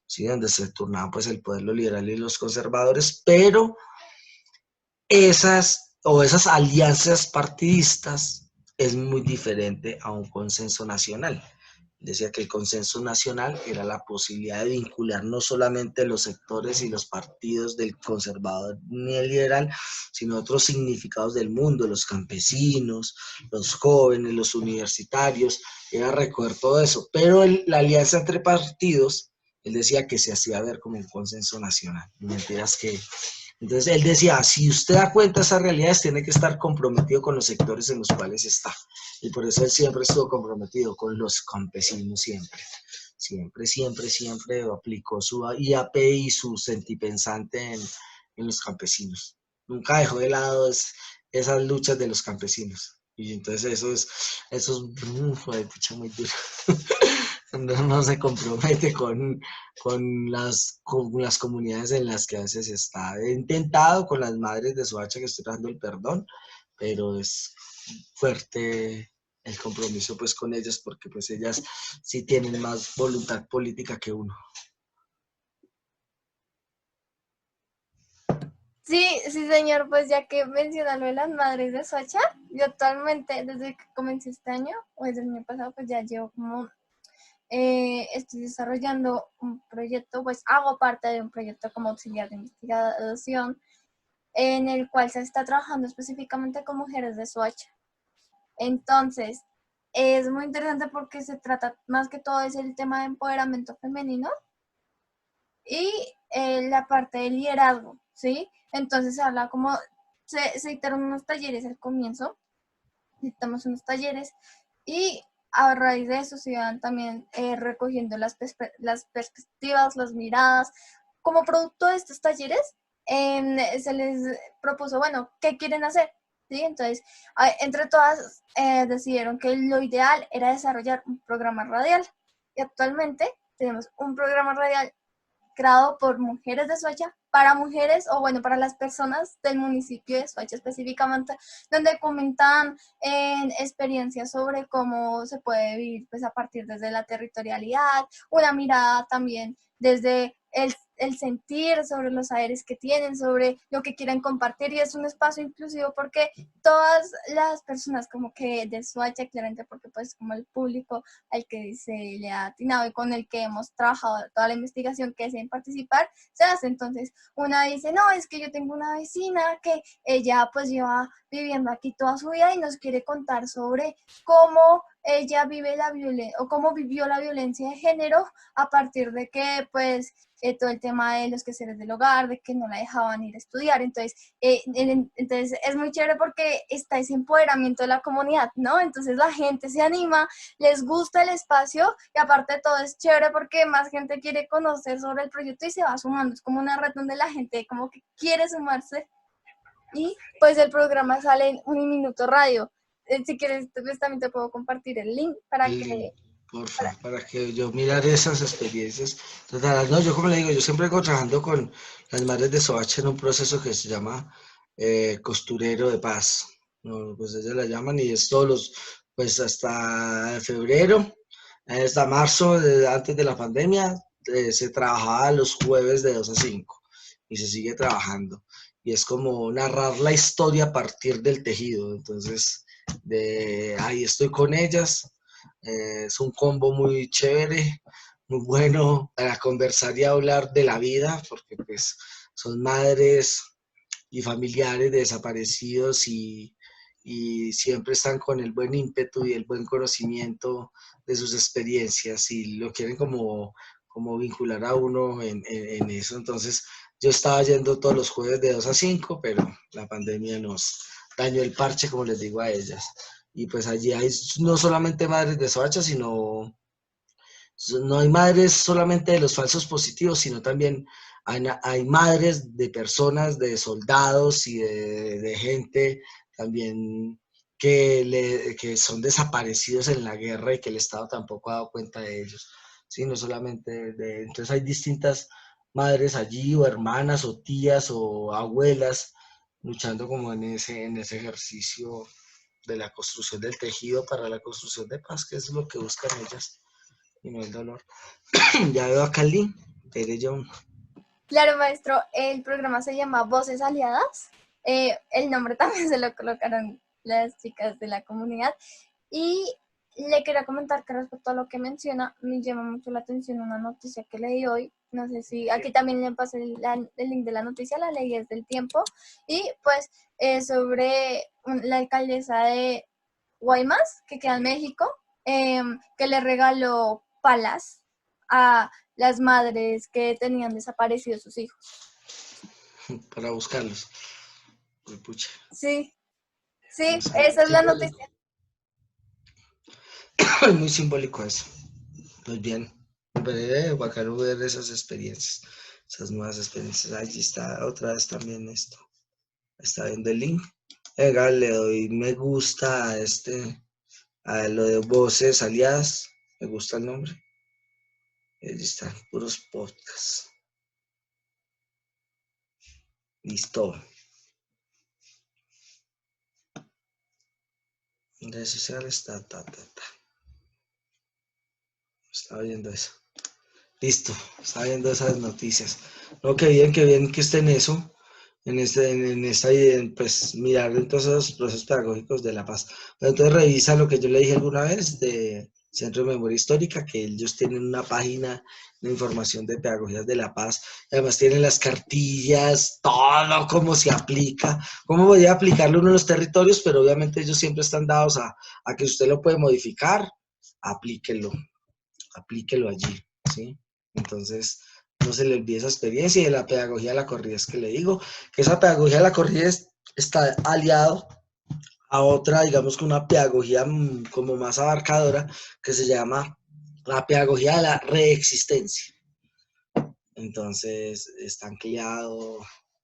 ¿sí? Donde se turnaban pues el poder los liberales y los conservadores, pero esas alianzas partidistas es muy diferente a un consenso nacional. Decía que el consenso nacional era la posibilidad de vincular no solamente los sectores y los partidos del conservador ni el liberal, sino otros significados del mundo, los campesinos, los jóvenes, los universitarios, era recoger todo eso. Pero la alianza entre partidos, él decía que se hacía ver como un consenso nacional. Mentiras que... Entonces él decía, si usted da cuenta de esas realidades, tiene que estar comprometido con los sectores en los cuales está. Y por eso él siempre estuvo comprometido con los campesinos, siempre. Siempre, siempre, siempre aplicó su IAP y su sentipensante en los campesinos. Nunca dejó de lado esas luchas de los campesinos. Y entonces eso es muy duro. No se compromete con las comunidades en las que a veces está. He intentado con las madres de Soacha que estoy dando el perdón, pero es fuerte el compromiso pues con ellas porque pues ellas sí tienen más voluntad política que uno. Sí, sí, señor, pues ya que menciona lo de las madres de Soacha, yo actualmente, desde que comencé este año, o desde el año pasado, pues ya llevo como, estoy desarrollando un proyecto, pues hago parte de un proyecto como auxiliar de investigación, en el cual se está trabajando específicamente con mujeres de Soacha. Entonces, es muy interesante porque se trata más que todo es el tema de empoderamiento femenino y la parte del liderazgo, ¿sí? Entonces se habla como, se dictaron unos talleres al comienzo, dictamos unos talleres y a raíz de eso se iban también recogiendo las perspectivas, las miradas. Como producto de estos talleres, se les propuso, bueno, ¿qué quieren hacer? ¿Sí? Entonces, entre todas decidieron que lo ideal era desarrollar un programa radial. Y actualmente tenemos un programa radial creado por mujeres de Soacha, para mujeres o bueno, para las personas del municipio de Soacha específicamente, donde comentan experiencias sobre cómo se puede vivir pues a partir desde la territorialidad, una mirada también desde el sentir sobre los saberes que tienen, sobre lo que quieren compartir y es un espacio inclusivo porque todas las personas como que de Soacha, claramente porque pues como el público al que se le ha atinado y con el que hemos trabajado toda la investigación que deseen participar, se hace. Entonces, una dice, no, es que yo tengo una vecina que ella pues lleva viviendo aquí toda su vida y nos quiere contar sobre cómo ella vive la violencia o cómo vivió la violencia de género a partir de que pues todo el tema de los quehaceres del hogar, de que no la dejaban ir a estudiar. Entonces, entonces es muy chévere porque está ese empoderamiento de la comunidad, ¿no? Entonces la gente se anima, les gusta el espacio y aparte de todo es chévere porque más gente quiere conocer sobre el proyecto y se va sumando. Es como una red donde la gente como que quiere sumarse y pues el programa sale en Un Minuto Radio. Si quieres, pues, también te puedo compartir el link para El que... link, porfa, para que yo mirara esas experiencias. Entonces, no, yo como le digo, yo siempre vengo trabajando con las madres de Soacha en un proceso que se llama costurero de paz. ¿No? Pues ellas la llaman y es todos los, pues hasta febrero, hasta marzo, antes de la pandemia, se trabajaba los jueves de 2 a 5 y se sigue trabajando. Y es como narrar la historia a partir del tejido. Entonces, ahí estoy con ellas. Es un combo muy chévere, muy bueno para conversar y hablar de la vida, porque pues son madres y familiares de desaparecidos y siempre están con el buen ímpetu y el buen conocimiento de sus experiencias y lo quieren como vincular a uno en eso. Entonces, yo estaba yendo todos los jueves de 2 a 5, pero la pandemia nos dañó el parche, como les digo a ellas. Y pues allí hay no solamente madres de Soacha, sino no hay madres solamente de los falsos positivos, sino también hay madres de personas, de soldados y de gente también que son desaparecidos en la guerra y que el Estado tampoco ha dado cuenta de ellos. Sí, no solamente entonces hay distintas madres allí, o hermanas, o tías, o abuelas, luchando como en ese ejercicio de la construcción del tejido para la construcción de paz, que es lo que buscan ellas y no el dolor. Ya veo acá el link, veré yo. Claro, maestro, el programa se llama Voces Aliadas. El nombre también se lo colocaron las chicas de la comunidad. Y le quería comentar que respecto a lo que menciona, me llama mucho la atención una noticia que leí hoy. No sé si aquí también le pasé el link de la noticia, la leí desde El Tiempo, y pues sobre la alcaldesa de Guaymas, que queda en México, que le regaló palas a las madres que tenían desaparecidos sus hijos. Para buscarlos. Uy, pucha. Sí, sí, No sé, esa es la simbólico. noticia. Es muy simbólico eso. Pues bien, bacano ver esas experiencias, esas nuevas experiencias. Allí está otra vez también esto. Está viendo el link. Venga, le doy me gusta a lo de voces aliadas. Me gusta el nombre. Allí están, puros podcasts. Listo. Redes sociales, Estaba viendo eso. Listo, estaba viendo esas noticias. No, qué bien que esté en eso. En esta, pues mirar entonces los procesos pedagógicos de La Paz. Pero entonces revisa lo que yo le dije alguna vez de Centro de Memoria Histórica, que ellos tienen una página de información de pedagogías de La Paz. Además tienen las cartillas, todo cómo se aplica, cómo voy a aplicarlo en los territorios, pero obviamente ellos siempre están dados a que usted lo puede modificar, aplíquelo, aplíquelo allí, ¿sí? Entonces, no se le olvide esa experiencia y de la pedagogía de la corrida. Es que le digo que esa pedagogía de la corrida está aliado a otra, digamos que una pedagogía como más abarcadora, que se llama la pedagogía de la reexistencia. Entonces, está anclado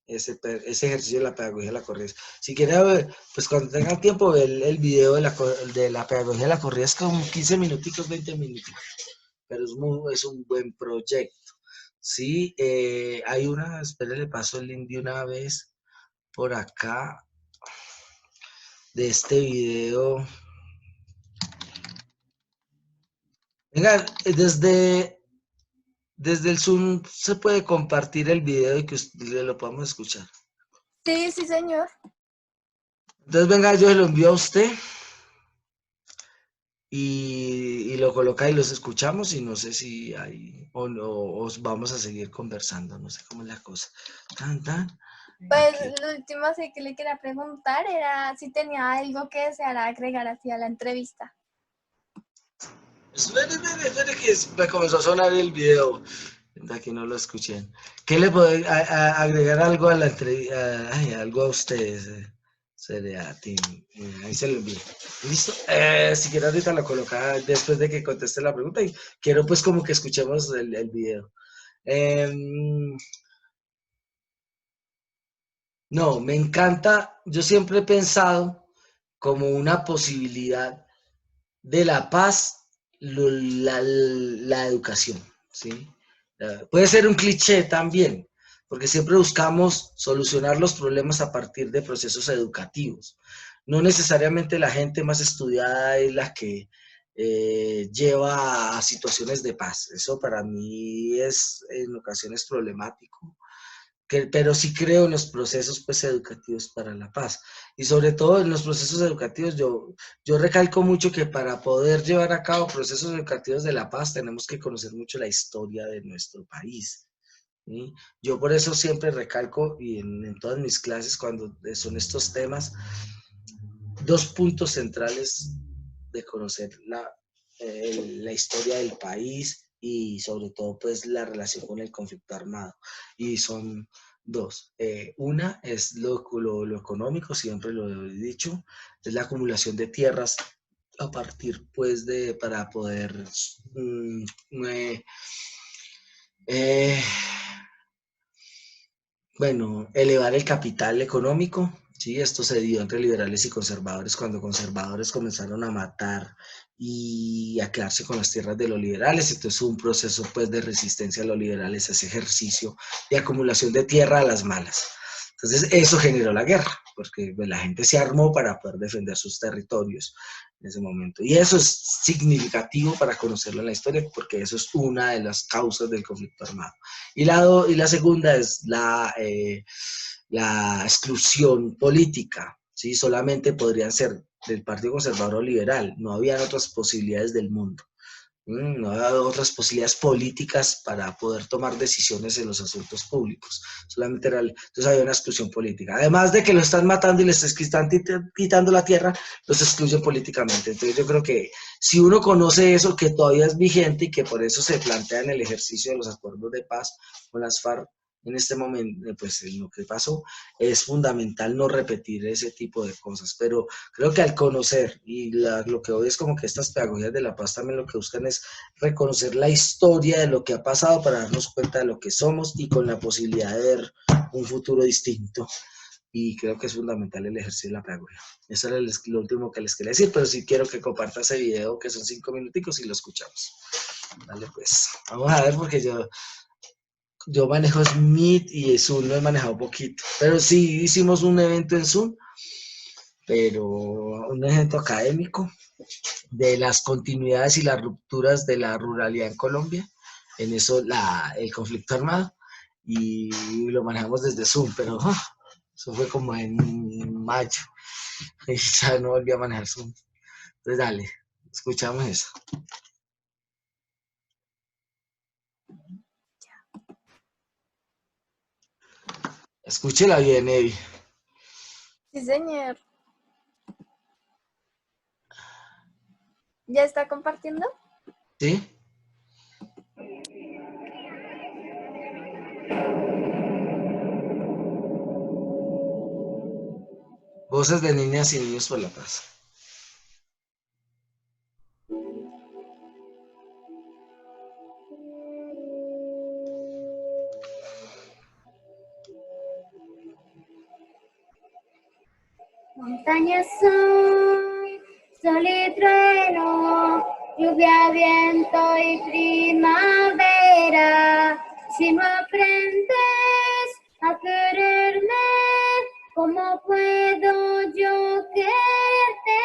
ese ejercicio de la pedagogía de la corrida. Si quiere ver, pues cuando tenga tiempo, ver el video de la pedagogía de la corrida, es como 15 minuticos, 20 minutos, pero es un buen proyecto. Sí, hay una, espere, le paso el link de una vez por acá de este video. Venga, desde el Zoom se puede compartir el video y que lo podamos escuchar. Sí, sí, señor. Entonces, venga, yo se lo envío a usted y lo coloca y los escuchamos y no sé si hay o no, o vamos a seguir conversando, no sé cómo es la cosa. Tan, tan. Pues Aquí. lo último sí que le quería preguntar era si tenía algo que deseara agregar hacia la entrevista. Espere que me comenzó a sonar el video. Aquí no lo escuché. ¿Qué le puedo agregar algo a la entrevista? Algo a ustedes. Sería a ti. Ahí se lo envío. ¿Listo? Si quieres ahorita lo coloca después de que conteste la pregunta y quiero pues como que escuchemos el video. No, me encanta. Yo siempre he pensado como una posibilidad de la paz, la educación, ¿sí? Puede ser un cliché también, porque siempre buscamos solucionar los problemas a partir de procesos educativos. No necesariamente la gente más estudiada es la que lleva a situaciones de paz. Eso para mí es en ocasiones problemático, pero sí creo en los procesos pues, educativos para la paz. Y sobre todo en los procesos educativos, yo recalco mucho que para poder llevar a cabo procesos educativos de la paz tenemos que conocer mucho la historia de nuestro país. ¿Sí? Yo por eso siempre recalco, y en todas mis clases cuando son estos temas, dos puntos centrales de conocer la historia del país y sobre todo pues la relación con el conflicto armado. Y son dos. Una es lo económico, siempre lo he dicho, es la acumulación de tierras a partir pues para poder eh, bueno, elevar el capital económico, ¿sí? Esto se dio entre liberales y conservadores cuando conservadores comenzaron a matar y a quedarse con las tierras de los liberales. Entonces hubo un proceso pues de resistencia a los liberales, a ese ejercicio de acumulación de tierra a las malas. Entonces eso generó la guerra, porque pues, la gente se armó para poder defender sus territorios en ese momento. Y eso es significativo para conocerlo en la historia, porque eso es una de las causas del conflicto armado. Y la segunda es la exclusión política, ¿sí? Solamente podrían ser del Partido Conservador o Liberal, no habían otras posibilidades del mundo. No había otras posibilidades políticas para poder tomar decisiones en los asuntos públicos. Solamente era, entonces había una exclusión política. Además de que lo están matando y les están quitando la tierra, los excluyen políticamente. Entonces yo creo que si uno conoce eso, que todavía es vigente y que por eso se plantea en el ejercicio de los acuerdos de paz con las FARC, en este momento, pues en lo que pasó, es fundamental no repetir ese tipo de cosas. Pero creo que al conocer, y lo que hoy es como que estas pedagogías de la paz también lo que buscan es reconocer la historia de lo que ha pasado para darnos cuenta de lo que somos y con la posibilidad de ver un futuro distinto. Y creo que es fundamental el ejercicio de la pedagogía. Eso era lo último que les quería decir, pero sí quiero que comparta ese video, que son 5 minuticos, y lo escuchamos. Vale, pues vamos a ver, porque yo manejo Meet y Zoom lo he manejado poquito, pero sí hicimos un evento en Zoom, pero un evento académico de las continuidades y las rupturas de la ruralidad en Colombia, en eso el conflicto armado, y lo manejamos desde Zoom, pero eso fue como en mayo, y ya no volví a manejar Zoom. Entonces dale, escuchamos eso. Escúchela bien, Evi. Sí, señor. ¿Ya está compartiendo? ¿Sí? Voces de niñas y niños por la paz. Montaña soy, sol y trueno, lluvia, viento y primavera. Si no aprendes a quererme, ¿cómo puedo yo quererte?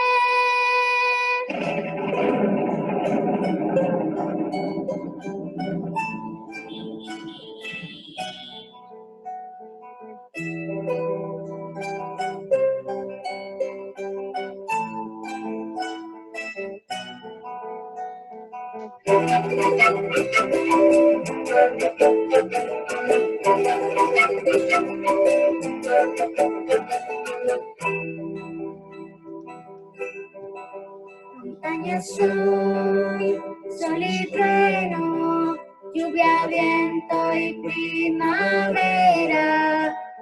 Montaña soy, sol y trueno, lluvia, viento y primavera.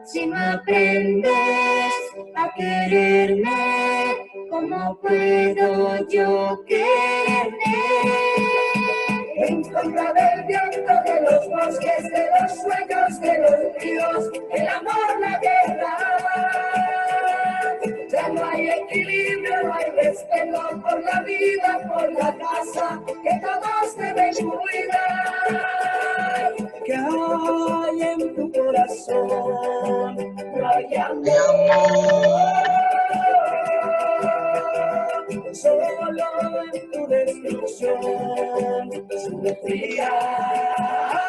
Si no aprendes a quererme, ¿cómo puedo yo quererte? En contra del viento de los bosques, de los sueños, de los ríos, el amor, la guerra. Ya no hay equilibrio, no hay respeto por la vida, por la casa, que todos deben cuidar. ¿Qué hay en tu corazón? No hay amor. Solo en tu destrucción sufrirás.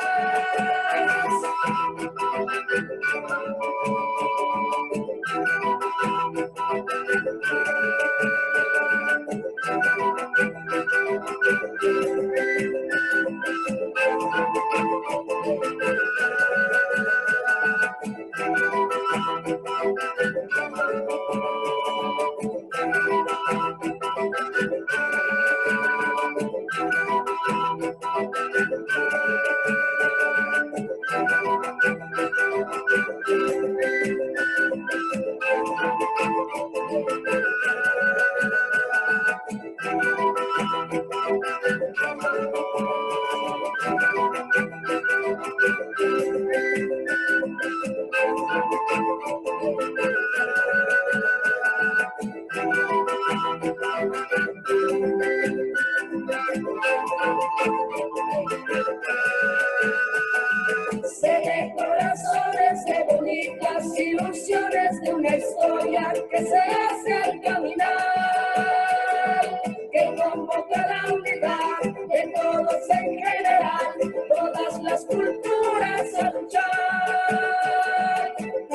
Sé de corazones, de bonitas ilusiones, de una historia que se hace al caminar, que convoca la unidad de todos en general, todas las culturas a luchar, a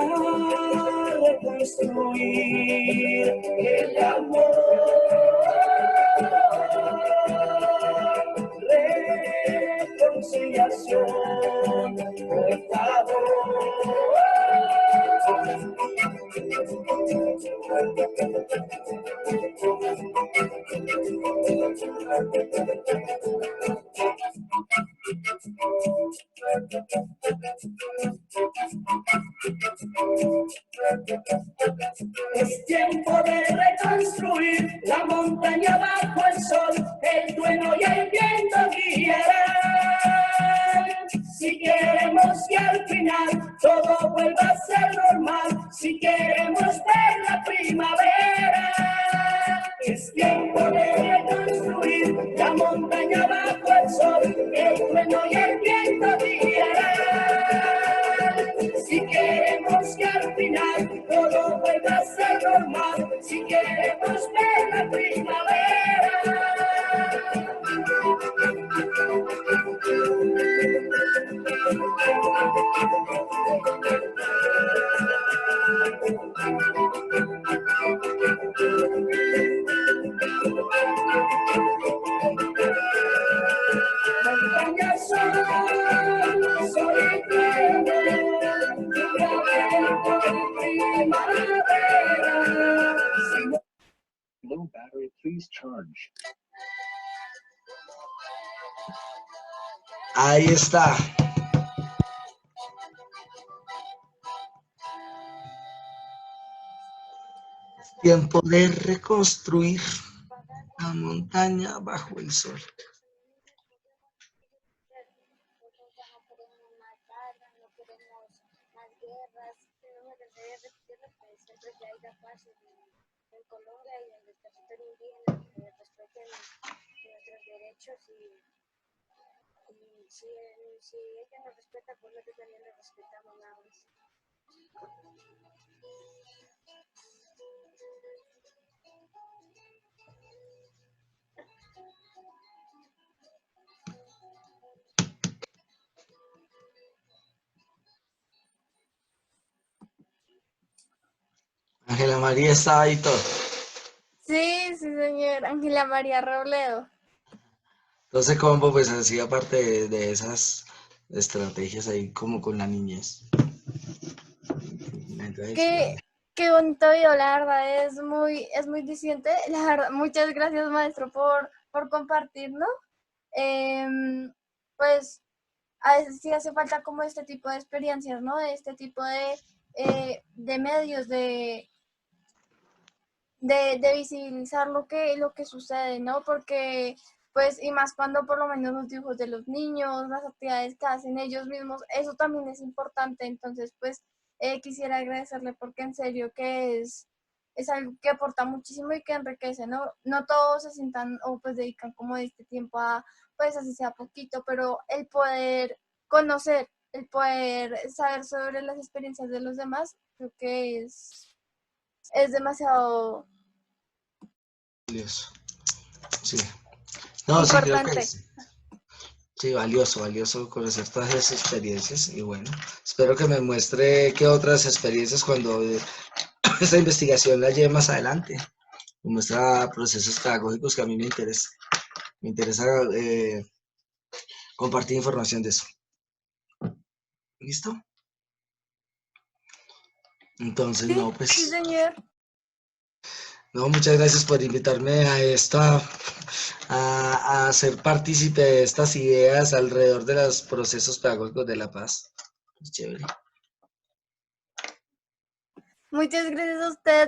reconstruir el amor. por favor. Es tiempo de reconstruir la montaña bajo el sol, el trueno y el viento guiarán. Si queremos que al final todo vuelva a ser normal, si queremos ver la primavera, es tiempo de reconstruir la montaña bajo el sol, el trueno y el viento guiarán. Si queremos que al final todo vuelva a ser normal, si queremos ver la primavera. Montaña sol y trueno, lluvia, viento y primavera. Low battery, please charge. Ahí está. Es tiempo de reconstruir la montaña bajo el sol. En Colombia y en el territorio indígena, que respeten nuestros derechos y si ella nos respeta, pues nosotros también le respetamos nada más. Ángela María estaba ahí todo. Sí, sí, señor. Ángela María Robledo. Entonces, combo, pues hacía parte de esas estrategias ahí como con la niñez. Entonces, Qué bonito video, la verdad, es muy diciente. La verdad, muchas gracias, maestro, por compartirnos. Pues a veces sí hace falta como este tipo de experiencias, ¿no? De este tipo de medios, de visibilizar lo que sucede, ¿no? Porque, pues, y más cuando por lo menos los dibujos de los niños, las actividades que hacen ellos mismos, eso también es importante. Entonces, pues, quisiera agradecerle porque en serio que es algo que aporta muchísimo y que enriquece, ¿no? No todos se sientan o pues dedican como este tiempo a, pues, así sea poquito, pero el poder conocer, el poder saber sobre las experiencias de los demás, creo que es demasiado valioso. Sí. No, sí, creo que importante. sí, valioso conocer todas esas experiencias y bueno, espero que me muestre qué otras experiencias cuando esta investigación la lleve más adelante. Me muestra procesos pedagógicos que a mí me interesa. Me interesa compartir información de eso. ¿Listo? Entonces, no, Sí, pues, señor. no, muchas gracias por invitarme a esta, a ser partícipe de estas ideas alrededor de los procesos pedagógicos de la paz. Es chévere. Muchas gracias a usted.